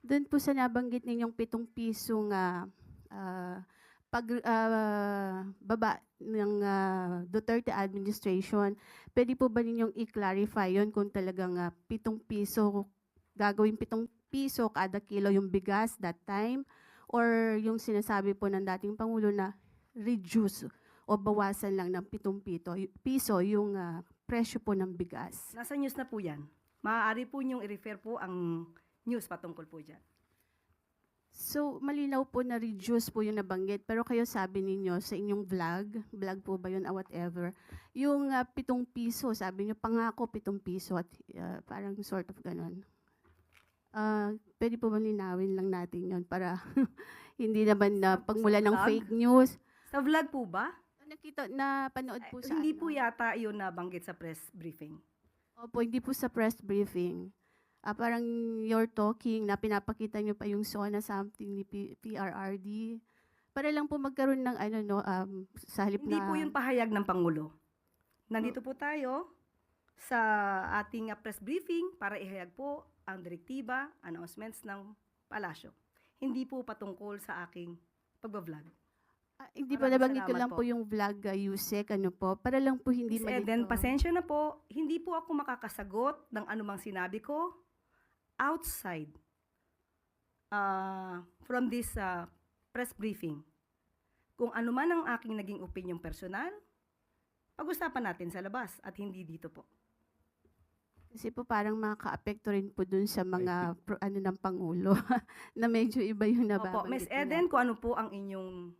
Do'n po sa nabanggit ninyong 7 pisong baba ng Duterte administration, puwede po ba ninyong i-clarify 'yun kung talagang 7 piso, gagawing 7 piso kada kilo yung bigas that time, or yung sinasabi po ng dating pangulo na reduce o bawasan lang ng 7 piso yung presyo po ng bigas? Nasa news na po yan. Maaari po niyong i-refer po ang news patungkol po dyan. So, malinaw po na reduce po yung nabanggit, pero kayo sabi ninyo sa inyong vlog po ba yun or whatever, yung 7 piso, sabi niyo pangako 7 piso at parang sort of ganon. Pwede po ba linawin lang natin yun para hindi naman na pagmula ng vlog? fake news. Sa vlog po ba? Napanood po sa Hindi po yata yun nabanggit sa press briefing. Opo, hindi po sa press briefing. Parang you're talking na pinapakita niyo pa yung SONA something ni PRRD. Para lang po magkaroon ng sa halip Hindi na... po yun pahayag ng Pangulo. Nandito po tayo sa ating press briefing para ihayag po ang direktiba, announcements ng palasyo. Hindi po patungkol sa aking pagbablog. Hindi pa Maraming nabanggit ko salamat lang po yung vlog, Yusek, para lang po hindi Miss malito. Eden, pasensya na po, hindi po ako makakasagot ng anumang sinabi ko outside from this press briefing. Kung ano man ang aking naging opinion personal, pag-usapan natin sa labas at hindi dito po. Kasi po parang makaka-apekto rin po dun sa mga ng Pangulo na medyo iba yung Opo, nababanggit Miss nila. Eden, kung ano po ang inyong